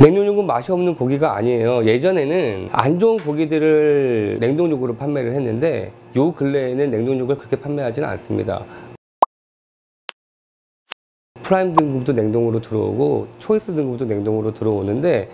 냉동육은 맛이 없는 고기가 아니에요. 예전에는 안 좋은 고기들을 냉동육으로 판매를 했는데 요 근래에는 냉동육을 그렇게 판매하지는 않습니다. 프라임 등급도 냉동으로 들어오고 초이스 등급도 냉동으로 들어오는데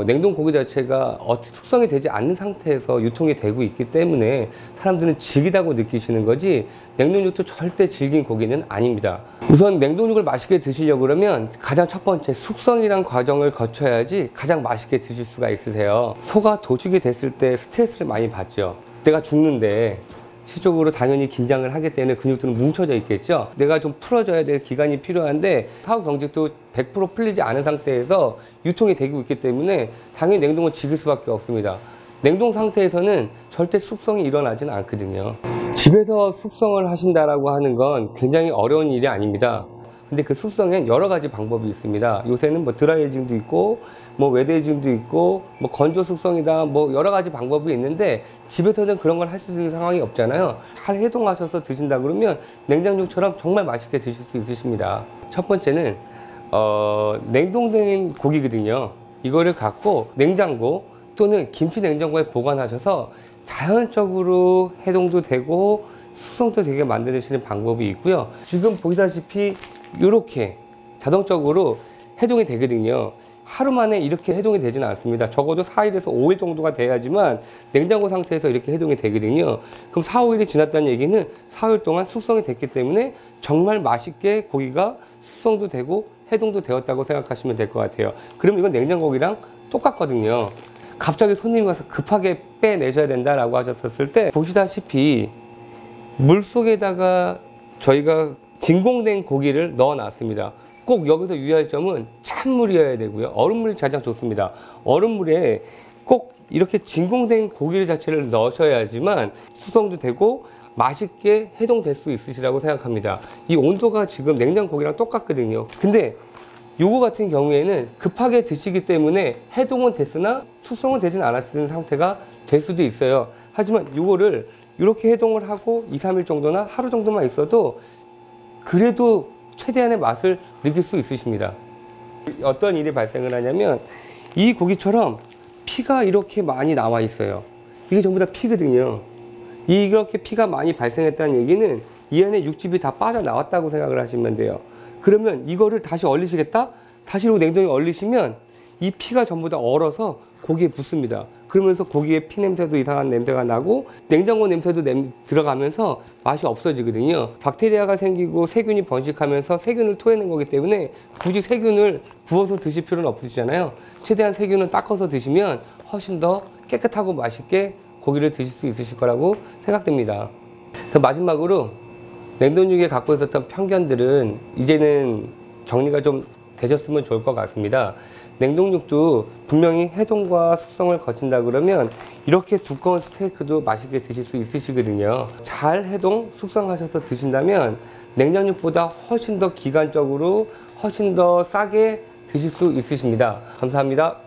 냉동 고기 자체가 숙성이 되지 않는 상태에서 유통이 되고 있기 때문에 사람들은 질기다고 느끼시는 거지 냉동육도 절대 질긴 고기는 아닙니다. 우선 냉동육을 맛있게 드시려고 그러면 가장 첫 번째 숙성이란 과정을 거쳐야지 가장 맛있게 드실 수가 있으세요. 소가 도축이 됐을 때 스트레스를 많이 받죠. 내가 죽는데 시적으로 당연히 긴장을 하기 때문에 근육들은 뭉쳐져 있겠죠. 내가 좀 풀어줘야 될 기간이 필요한데 사후 경직도 100% 풀리지 않은 상태에서 유통이 되고 있기 때문에 당연히 냉동은 질길 수밖에 없습니다. 냉동 상태에서는 절대 숙성이 일어나지는 않거든요. 집에서 숙성을 하신다라고 하는 건 굉장히 어려운 일이 아닙니다. 근데 그 숙성엔 여러 가지 방법이 있습니다. 요새는 뭐 드라이에이징도 있고 뭐 웨드에이징도 있고 뭐 건조 숙성이다 뭐 여러 가지 방법이 있는데 집에서는 그런 걸 할 수 있는 상황이 없잖아요. 잘 해동하셔서 드신다 그러면 냉장육처럼 정말 맛있게 드실 수 있으십니다. 첫 번째는 냉동된 고기거든요. 이거를 갖고 냉장고 또는 김치 냉장고에 보관하셔서 자연적으로 해동도 되고 숙성도 되게 만드시는 방법이 있고요. 지금 보시다시피 이렇게 자동적으로 해동이 되거든요. 하루 만에 이렇게 해동이 되지는 않습니다. 적어도 4일에서 5일 정도가 돼야지만 냉장고 상태에서 이렇게 해동이 되거든요. 그럼 4, 5일이 지났다는 얘기는 4일 동안 숙성이 됐기 때문에 정말 맛있게 고기가 숙성도 되고 해동도 되었다고 생각하시면 될 것 같아요. 그럼 이건 냉장고기랑 똑같거든요. 갑자기 손님이 와서 급하게 빼내셔야 된다라고 하셨을 때 보시다시피 물 속에다가 저희가 진공된 고기를 넣어 놨습니다. 꼭 여기서 유의할 점은 찬물이어야 되고요. 얼음물이 가장 좋습니다. 얼음물에 꼭 이렇게 진공된 고기 자체를 넣으셔야지만 숙성도 되고 맛있게 해동될 수 있으시라고 생각합니다. 이 온도가 지금 냉장고기랑 똑같거든요. 근데 요거 같은 경우에는 급하게 드시기 때문에 해동은 됐으나 숙성은 되진 않았는 상태가 될 수도 있어요. 하지만 요거를 이렇게 해동을 하고 2, 3일 정도나 하루 정도만 있어도 그래도 최대한의 맛을 느낄 수 있으십니다. 어떤 일이 발생을 하냐면 이 고기처럼 피가 이렇게 많이 나와 있어요. 이게 전부 다 피거든요. 이렇게 피가 많이 발생했다는 얘기는 이 안에 육즙이 다 빠져나왔다고 생각을 하시면 돼요. 그러면 이거를 다시 얼리시겠다? 다시 냉동에 얼리시면 이 피가 전부 다 얼어서 고기에 붙습니다. 그러면서 고기의 피 냄새도 이상한 냄새가 나고 냉장고 냄새도 들어가면서 맛이 없어지거든요. 박테리아가 생기고 세균이 번식하면서 세균을 토해낸 거기 때문에 굳이 세균을 구워서 드실 필요는 없으시잖아요. 최대한 세균을 닦아서 드시면 훨씬 더 깨끗하고 맛있게 고기를 드실 수 있으실 거라고 생각됩니다. 그래서 마지막으로 냉동육에 갖고 있었던 편견들은 이제는 정리가 좀 되셨으면 좋을 것 같습니다. 냉동육도 분명히 해동과 숙성을 거친다 그러면 이렇게 두꺼운 스테이크도 맛있게 드실 수 있으시거든요. 잘 해동, 숙성하셔서 드신다면 냉장육보다 훨씬 더 기간적으로 훨씬 더 싸게 드실 수 있으십니다. 감사합니다.